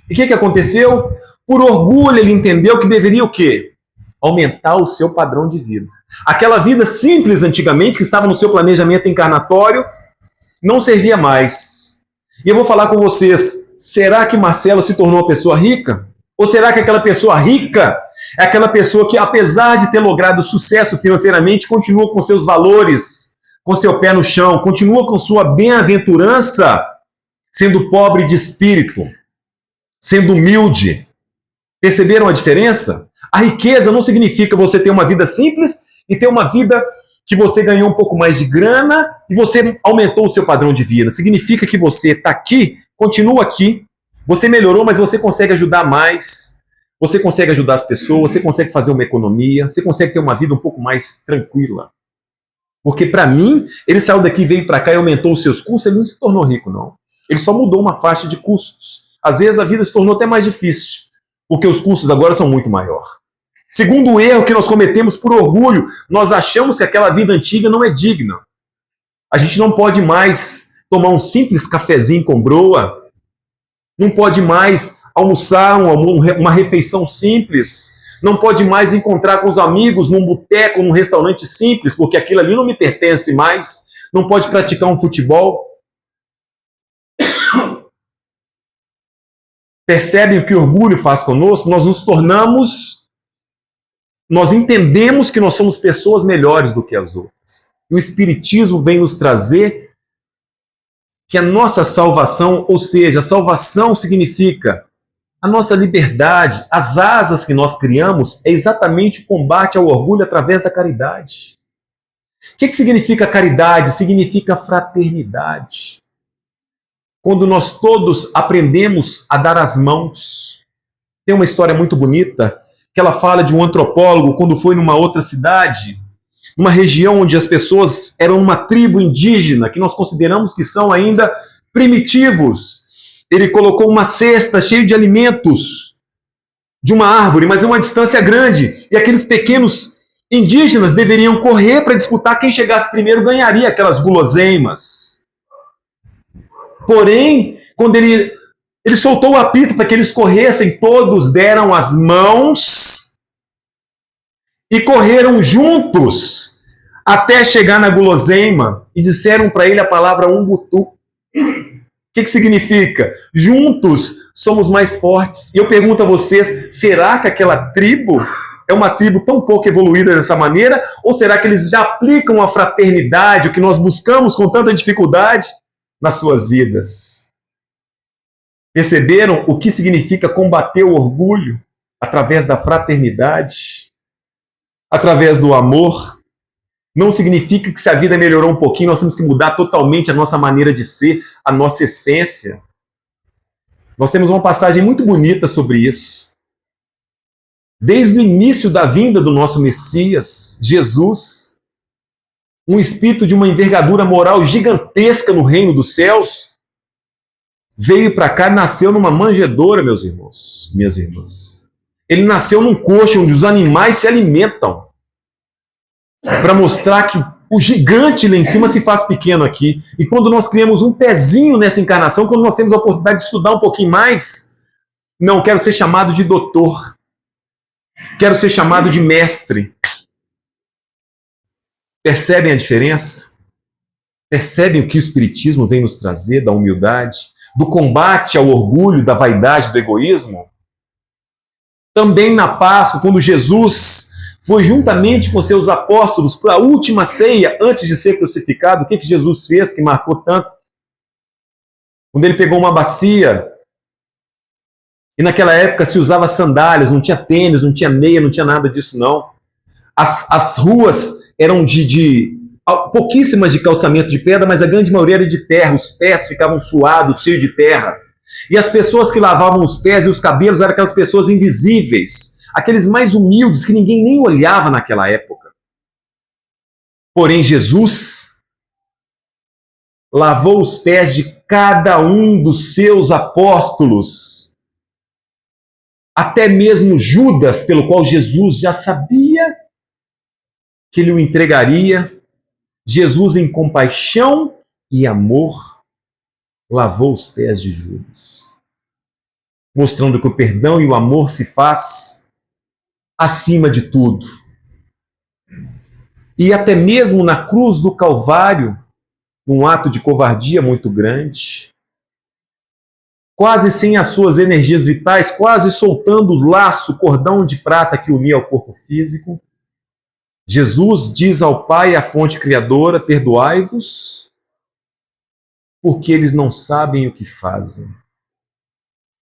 E o que aconteceu? Por orgulho, ele entendeu que deveria o quê? Aumentar o seu padrão de vida. Aquela vida simples antigamente, que estava no seu planejamento encarnatório, não servia mais. E eu vou falar com vocês: será que Marcelo se tornou uma pessoa rica? Ou será que aquela pessoa rica é aquela pessoa que, apesar de ter logrado sucesso financeiramente, continua com seus valores, com seu pé no chão, continua com sua bem-aventurança, sendo pobre de espírito, sendo humilde? Perceberam a diferença? A riqueza não significa você ter uma vida simples e ter uma vida que você ganhou um pouco mais de grana e você aumentou o seu padrão de vida. Significa que você está aqui, continua aqui, você melhorou, mas você consegue ajudar mais, você consegue ajudar as pessoas, você consegue fazer uma economia, você consegue ter uma vida um pouco mais tranquila. Porque, para mim, ele saiu daqui, veio para cá e aumentou os seus custos, ele não se tornou rico, não. Ele só mudou uma faixa de custos. Às vezes a vida se tornou até mais difícil, porque os custos agora são muito maiores. Segundo erro que nós cometemos por orgulho, nós achamos que aquela vida antiga não é digna. A gente não pode mais tomar um simples cafezinho com broa, não pode mais almoçar uma refeição simples, não pode mais encontrar com os amigos num boteco, num restaurante simples, porque aquilo ali não me pertence mais, não pode praticar um futebol. Percebem o que o orgulho faz conosco? Nós entendemos que nós somos pessoas melhores do que as outras. E o Espiritismo vem nos trazer que a nossa salvação, ou seja, a salvação significa a nossa liberdade, as asas que nós criamos, é exatamente o combate ao orgulho através da caridade. O que significa caridade? Significa fraternidade. Quando nós todos aprendemos a dar as mãos. Tem uma história muito bonita que ela fala de um antropólogo quando foi numa outra cidade numa região onde as pessoas eram uma tribo indígena, que nós consideramos que são ainda primitivos. Ele colocou uma cesta cheia de alimentos de uma árvore, mas em uma distância grande. E aqueles pequenos indígenas deveriam correr para disputar, quem chegasse primeiro ganharia aquelas guloseimas. Porém, quando ele soltou o apito para que eles corressem, todos deram as mãos e correram juntos até chegar na guloseima e disseram para ele a palavra umbutu. O que significa? Juntos somos mais fortes. E eu pergunto a vocês, será que aquela tribo é uma tribo tão pouco evoluída dessa maneira? Ou será que eles já aplicam a fraternidade, o que nós buscamos com tanta dificuldade, nas suas vidas? Perceberam o que significa combater o orgulho através da fraternidade, através do amor? Não significa que se a vida melhorou um pouquinho, nós temos que mudar totalmente a nossa maneira de ser, a nossa essência. Nós temos uma passagem muito bonita sobre isso. Desde o início da vinda do nosso Messias, Jesus, um espírito de uma envergadura moral gigantesca no reino dos céus, veio para cá e nasceu numa manjedoura, meus irmãos, minhas irmãs. Ele nasceu num coxo onde os animais se alimentam, para mostrar que o gigante lá em cima se faz pequeno aqui. E quando nós criamos um pezinho nessa encarnação, quando nós temos a oportunidade de estudar um pouquinho mais, não, quero ser chamado de doutor, quero ser chamado de mestre. Percebem a diferença? Percebem o que o Espiritismo vem nos trazer da humildade, do combate ao orgulho, da vaidade, do egoísmo? Também na Páscoa, quando Jesus foi juntamente com seus apóstolos para a última ceia, antes de ser crucificado, o que Jesus fez que marcou tanto? Quando ele pegou uma bacia, e naquela época se usava sandálias, não tinha tênis, não tinha meia, não tinha nada disso não. As ruas eram pouquíssimas de calçamento de pedra, mas a grande maioria era de terra, os pés ficavam suados, cheios de terra. E as pessoas que lavavam os pés e os cabelos eram aquelas pessoas invisíveis, aqueles mais humildes que ninguém nem olhava naquela época. Porém, Jesus lavou os pés de cada um dos seus apóstolos, até mesmo Judas, pelo qual Jesus já sabia que ele o entregaria. Jesus, em compaixão e amor, lavou os pés de Judas, mostrando que o perdão e o amor se faz acima de tudo. E até mesmo na cruz do Calvário, num ato de covardia muito grande, quase sem as suas energias vitais, quase soltando o laço, o cordão de prata que unia ao corpo físico, Jesus diz ao Pai, a fonte criadora, perdoai-vos, porque eles não sabem o que fazem.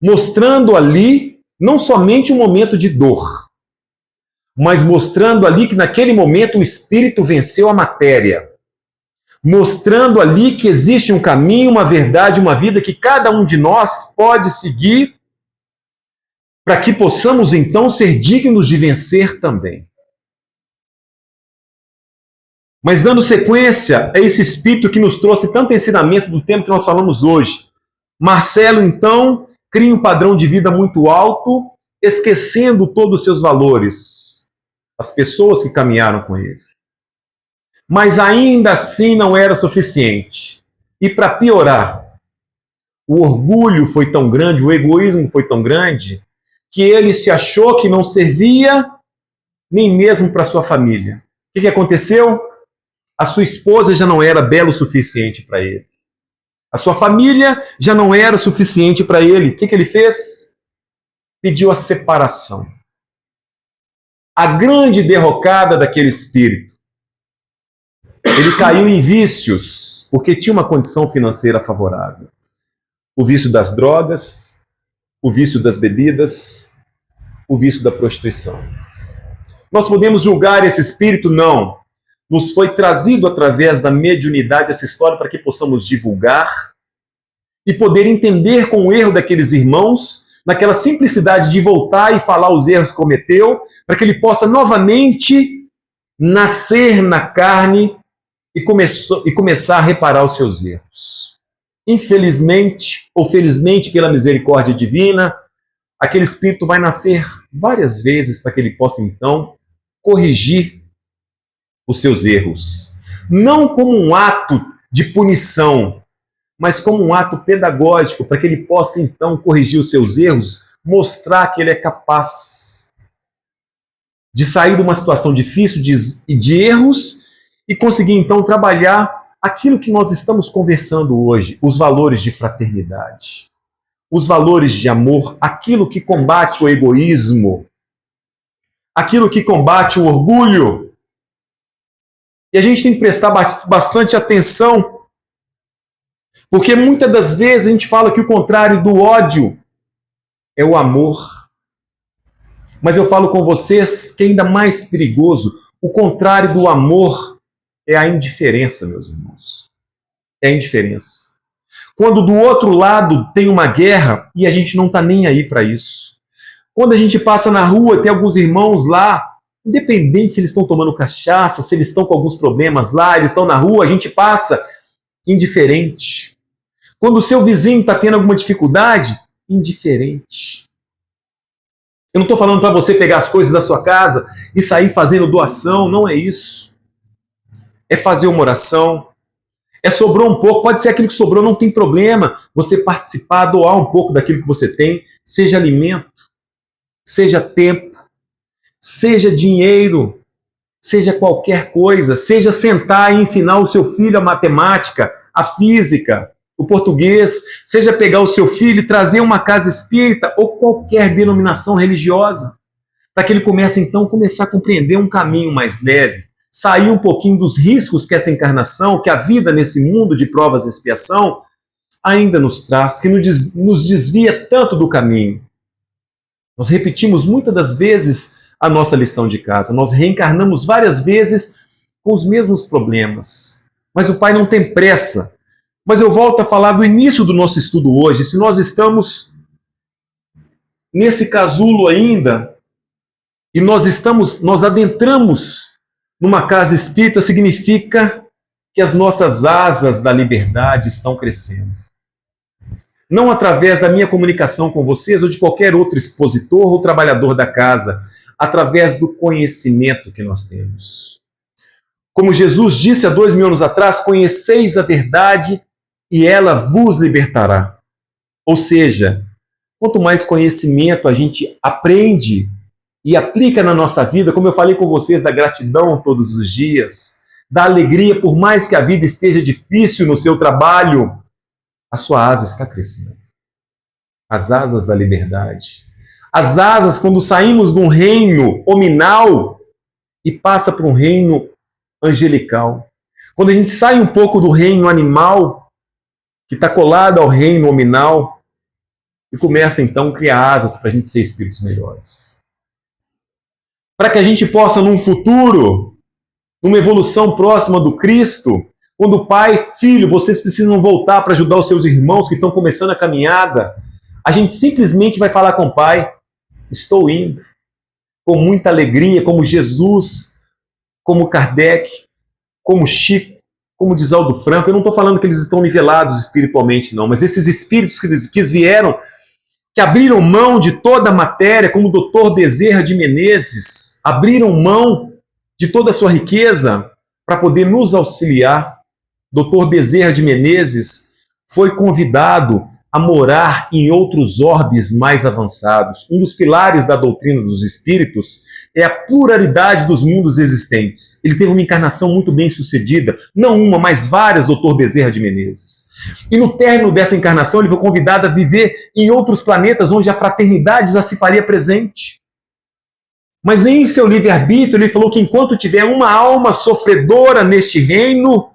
Mostrando ali, não somente um momento de dor, mas mostrando ali que naquele momento o espírito venceu a matéria. Mostrando ali que existe um caminho, uma verdade, uma vida que cada um de nós pode seguir, para que possamos então ser dignos de vencer também. Mas dando sequência a esse espírito que nos trouxe tanto ensinamento do tempo que nós falamos hoje, Marcelo, então, cria um padrão de vida muito alto, esquecendo todos os seus valores, as pessoas que caminharam com ele. Mas ainda assim não era suficiente. E para piorar, o orgulho foi tão grande, o egoísmo foi tão grande, que ele se achou que não servia nem mesmo para sua família. O que aconteceu? A sua esposa já não era bela o suficiente para ele. A sua família já não era suficiente para ele. O que ele fez? Pediu a separação. A grande derrocada daquele espírito. Ele caiu em vícios, porque tinha uma condição financeira favorável. O vício das drogas, o vício das bebidas, o vício da prostituição. Nós podemos julgar esse espírito? Não. Nos foi trazido através da mediunidade essa história para que possamos divulgar e poder entender com o erro daqueles irmãos, naquela simplicidade de voltar e falar os erros que cometeu, para que ele possa novamente nascer na carne e começar a reparar os seus erros. Infelizmente, ou felizmente pela misericórdia divina, aquele espírito vai nascer várias vezes para que ele possa então corrigir os seus erros. Não como um ato de punição, mas como um ato pedagógico para que ele possa então corrigir os seus erros, mostrar que ele é capaz de sair de uma situação difícil de erros e conseguir então trabalhar aquilo que nós estamos conversando hoje, os valores de fraternidade, os valores de amor, aquilo que combate o egoísmo, aquilo que combate o orgulho. E a gente tem que prestar bastante atenção, porque muitas das vezes a gente fala que o contrário do ódio é o amor. Mas eu falo com vocês que é ainda mais perigoso, o contrário do amor é a indiferença, meus irmãos. É a indiferença. Quando do outro lado tem uma guerra e a gente não está nem aí para isso. Quando a gente passa na rua, tem alguns irmãos lá, independente se eles estão tomando cachaça, se eles estão com alguns problemas lá, eles estão na rua, a gente passa indiferente. Quando o seu vizinho está tendo alguma dificuldade, indiferente. Eu não estou falando para você pegar as coisas da sua casa e sair fazendo doação, não é isso. É fazer uma oração. Sobrou um pouco, pode ser aquilo que sobrou, não tem problema. Você participar, doar um pouco daquilo que você tem, seja alimento, seja tempo, seja dinheiro, seja qualquer coisa, seja sentar e ensinar o seu filho a matemática, a física, o português, seja pegar o seu filho e trazer uma casa espírita ou qualquer denominação religiosa, para que ele comece então a compreender um caminho mais leve, sair um pouquinho dos riscos que essa encarnação, que a vida nesse mundo de provas e expiação ainda nos traz, que nos desvia tanto do caminho. Nós repetimos muitas das vezes a nossa lição de casa, nós reencarnamos várias vezes com os mesmos problemas, mas o Pai não tem pressa. Mas eu volto a falar do início do nosso estudo hoje. Se nós estamos nesse casulo ainda, e nós adentramos numa casa espírita, significa que as nossas asas da liberdade estão crescendo. Não através da minha comunicação com vocês ou de qualquer outro expositor ou trabalhador da casa, através do conhecimento que nós temos. Como Jesus disse há 2000 anos atrás, conheceis a verdade e ela vos libertará. Ou seja, quanto mais conhecimento a gente aprende e aplica na nossa vida, como eu falei com vocês da gratidão todos os dias, da alegria, por mais que a vida esteja difícil no seu trabalho, a sua asa está crescendo. As asas da liberdade. As asas quando saímos de um reino hominal e passa para um reino angelical. Quando a gente sai um pouco do reino animal, que está colado ao reino hominal, e começa então a criar asas para a gente ser espíritos melhores. Para que a gente possa, num futuro, numa evolução próxima do Cristo, quando pai, filho, vocês precisam voltar para ajudar os seus irmãos que estão começando a caminhada, a gente simplesmente vai falar com o Pai, estou indo, com muita alegria, como Jesus, como Kardec, como Chico, como Divaldo Franco. Eu não estou falando que eles estão nivelados espiritualmente, não, mas esses espíritos que vieram, que abriram mão de toda a matéria, como o Dr. Bezerra de Menezes, abriram mão de toda a sua riqueza para poder nos auxiliar. Dr. Bezerra de Menezes foi convidado a morar em outros orbes mais avançados. Um dos pilares da doutrina dos espíritos é a pluralidade dos mundos existentes. Ele teve uma encarnação muito bem sucedida, não uma, mas várias, Dr. Bezerra de Menezes. E no término dessa encarnação, ele foi convidado a viver em outros planetas onde a fraternidade já se faria presente. Mas nem em seu livre-arbítrio, ele falou que enquanto tiver uma alma sofredora neste reino,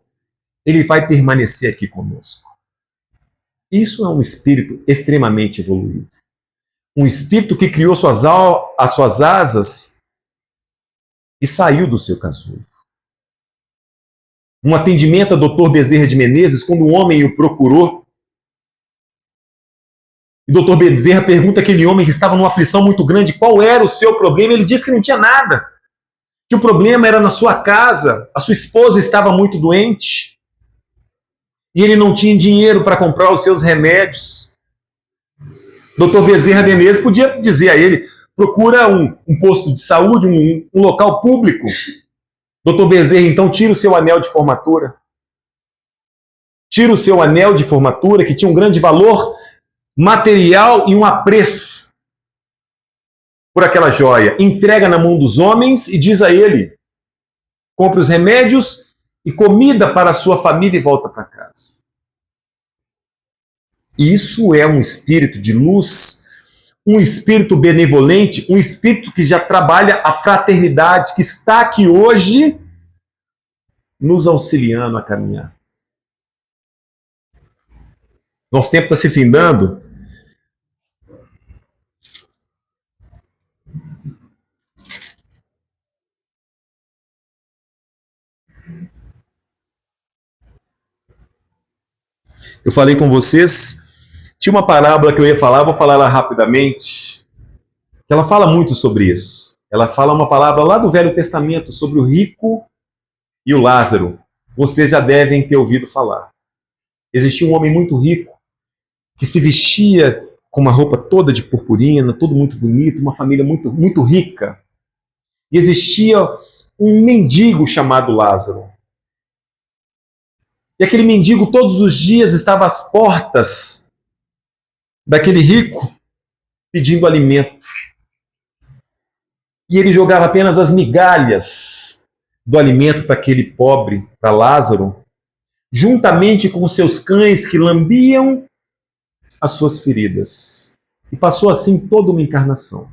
ele vai permanecer aqui conosco. Isso é um espírito extremamente evoluído. Um espírito que criou as suas asas e saiu do seu casulo. Um atendimento a Dr. Bezerra de Menezes, quando um homem o procurou, e Dr. Bezerra pergunta àquele homem que estava numa aflição muito grande qual era o seu problema, ele disse que não tinha nada. que o problema era na sua casa, a sua esposa estava muito doente e ele não tinha dinheiro para comprar os seus remédios. Dr. Bezerra Menezes podia dizer a ele, procura um posto de saúde, um local público. Dr. Bezerra, então, tira o seu anel de formatura. Tira o seu anel de formatura, que tinha um grande valor material e um apreço por aquela joia. Entrega na mão dos homens e diz a ele, compre os remédios e comida para a sua família e volta para casa. Isso é um espírito de luz, um espírito benevolente, um espírito que já trabalha a fraternidade, que está aqui hoje nos auxiliando a caminhar. Nosso tempo está se findando. Eu falei com vocês, tinha uma parábola que eu ia falar, vou falar ela rapidamente. Ela fala muito sobre isso. Ela fala uma palavra lá do Velho Testamento sobre o rico e o Lázaro. Vocês já devem ter ouvido falar. Existia um homem muito rico que se vestia com uma roupa toda de purpurina, todo muito bonito, uma família muito, muito rica. E existia um mendigo chamado Lázaro. E aquele mendigo todos os dias estava às portas daquele rico pedindo alimento. E ele jogava apenas as migalhas do alimento para aquele pobre, para Lázaro, juntamente com os seus cães que lambiam as suas feridas. E passou assim toda uma encarnação.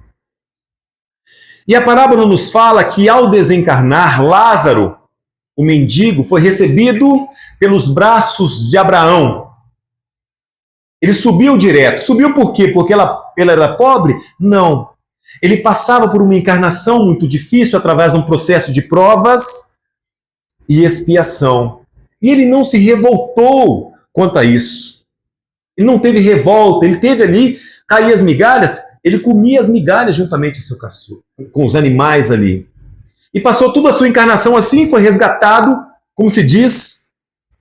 E a parábola nos fala que ao desencarnar, Lázaro, o mendigo, foi recebido pelos braços de Abraão. Ele subiu direto. Subiu por quê? Porque ele era pobre? Não. Ele passava por uma encarnação muito difícil através de um processo de provas e expiação. E ele não se revoltou quanto a isso. Ele não teve revolta, ele teve ali, caía as migalhas, ele comia as migalhas juntamente com seu caçula, com os animais ali. E passou toda a sua encarnação assim, foi resgatado, como se diz,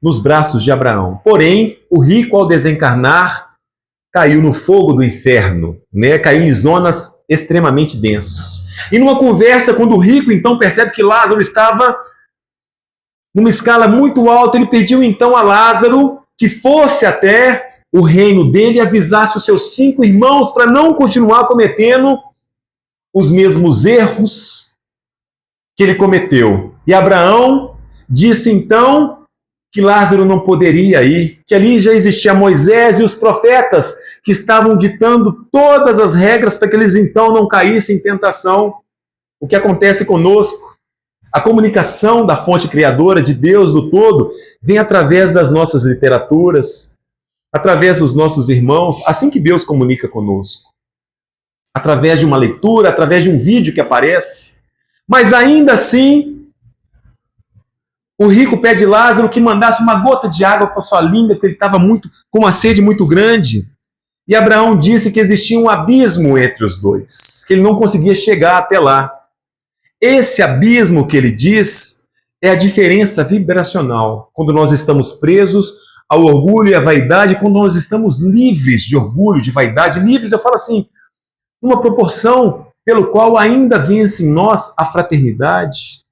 nos braços de Abraão. Porém, o rico, ao desencarnar, caiu no fogo do inferno, né? Caiu em zonas extremamente densas. E numa conversa, quando o rico então percebe que Lázaro estava numa escala muito alta, ele pediu então a Lázaro que fosse até o reino dele e avisasse os seus 5 irmãos para não continuar cometendo os mesmos erros que ele cometeu. E Abraão disse então que Lázaro não poderia ir, que ali já existia Moisés e os profetas que estavam ditando todas as regras para que eles então não caíssem em tentação. O que acontece conosco? A comunicação da fonte criadora, de Deus do todo, vem através das nossas literaturas, através dos nossos irmãos, assim que Deus comunica conosco. Através de uma leitura, através de um vídeo que aparece. Mas ainda assim, o rico pede Lázaro que mandasse uma gota de água para sua língua, porque ele estava com uma sede muito grande. E Abraão disse que existia um abismo entre os dois, que ele não conseguia chegar até lá. Esse abismo que ele diz é a diferença vibracional, quando nós estamos presos ao orgulho e à vaidade, quando nós estamos livres de orgulho, de vaidade, livres, eu falo assim, numa proporção pelo qual ainda vence em nós a fraternidade,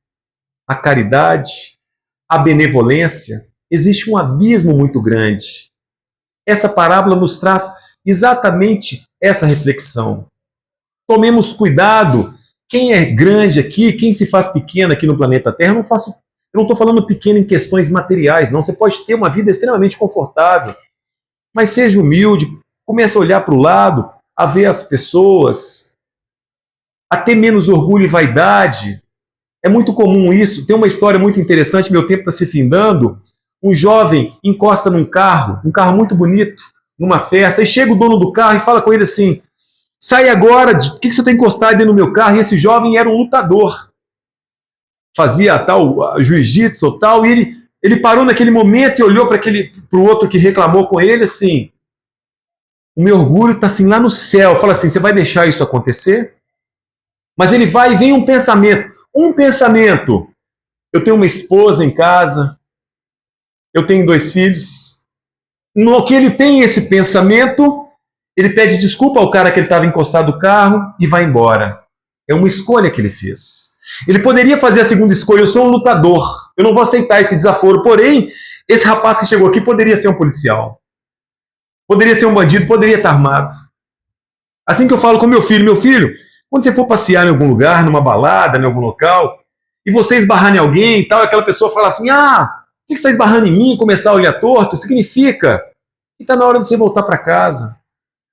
a caridade, a benevolência. Existe um abismo muito grande. Essa parábola nos traz exatamente essa reflexão. Tomemos cuidado. Quem é grande aqui, quem se faz pequeno aqui no planeta Terra, eu não estou falando pequeno em questões materiais, não. Você pode ter uma vida extremamente confortável, mas seja humilde, comece a olhar para o lado, a ver as pessoas, a ter menos orgulho e vaidade. É muito comum isso. Tem uma história muito interessante, meu tempo está se findando. Um jovem encosta num carro muito bonito, numa festa, e chega o dono do carro e fala com ele assim, sai agora, o que você está encostado aí no meu carro? E esse jovem era um lutador. Fazia tal jiu-jitsu ou tal, e ele parou naquele momento e olhou para o outro que reclamou com ele assim, o meu orgulho está assim lá no céu. Fala assim, você vai deixar isso acontecer? Mas ele vai e vem um pensamento, um pensamento. Eu tenho uma esposa em casa, eu tenho 2 filhos. No que ele tem esse pensamento, ele pede desculpa ao cara que ele estava encostado no carro e vai embora. É uma escolha que ele fez. Ele poderia fazer a segunda escolha: eu sou um lutador, eu não vou aceitar esse desaforo. Porém, esse rapaz que chegou aqui poderia ser um policial, poderia ser um bandido, poderia estar armado. Assim que eu falo com meu filho, quando você for passear em algum lugar, numa balada, em algum local, e você esbarrar em alguém e tal, aquela pessoa fala assim: por que você está esbarrando em mim? Começar a olhar torto, significa que está na hora de você voltar para casa.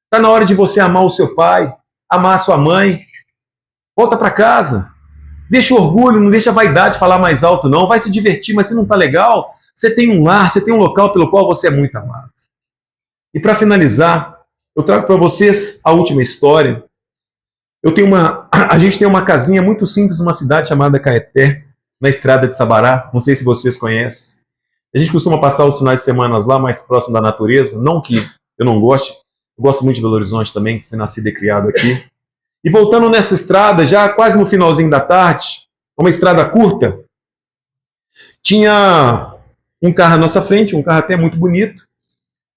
Está na hora de você amar o seu pai, amar a sua mãe. Volta para casa. Deixa o orgulho, não deixa a vaidade falar mais alto, não. Vai se divertir, mas se não está legal, você tem um lar, você tem um local pelo qual você é muito amado. E para finalizar, eu trago para vocês a última história. A gente tem uma casinha muito simples numa cidade chamada Caeté, na estrada de Sabará. Não sei se vocês conhecem. A gente costuma passar os finais de semana lá, mais próximo da natureza. Não que eu não goste. Eu gosto muito de Belo Horizonte também, fui nascido e criado aqui. E voltando nessa estrada, já quase no finalzinho da tarde, uma estrada curta, tinha um carro à nossa frente, um carro até muito bonito.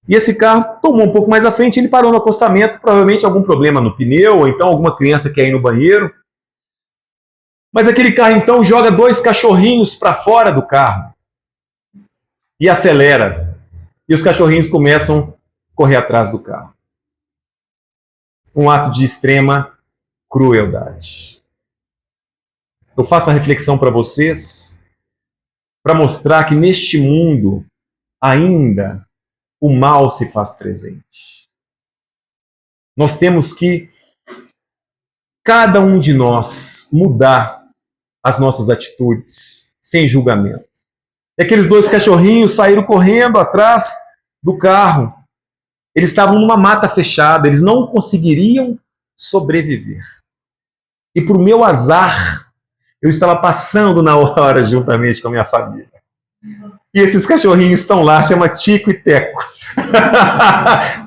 E esse carro tomou um pouco mais à frente, ele parou no acostamento, provavelmente algum problema no pneu, ou então alguma criança quer ir no banheiro. Mas aquele carro então joga 2 cachorrinhos para fora do carro e acelera. E os cachorrinhos começam a correr atrás do carro. Um ato de extrema crueldade. Eu faço a reflexão para vocês, para mostrar que neste mundo ainda o mal se faz presente. Nós temos que, cada um de nós, mudar as nossas atitudes, sem julgamento. E aqueles 2 cachorrinhos saíram correndo atrás do carro. Eles estavam numa mata fechada, eles não conseguiriam sobreviver. E por meu azar, eu estava passando na hora juntamente com a minha família. E esses cachorrinhos estão lá, chama Tico e Teco.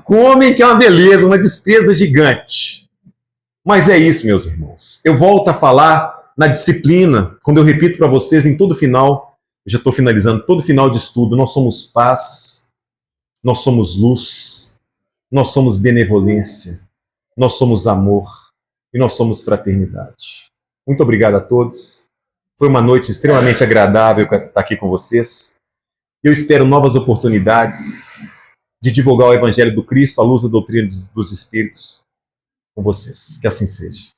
Comem, que é uma beleza, uma despesa gigante. Mas é isso, meus irmãos. Eu volto a falar na disciplina, quando eu repito para vocês em todo final, eu já estou finalizando, todo final de estudo, nós somos paz, nós somos luz, nós somos benevolência, nós somos amor e nós somos fraternidade. Muito obrigado a todos. Foi uma noite extremamente agradável estar aqui com vocês. Eu espero novas oportunidades de divulgar o Evangelho do Cristo à luz da doutrina dos Espíritos com vocês. Que assim seja.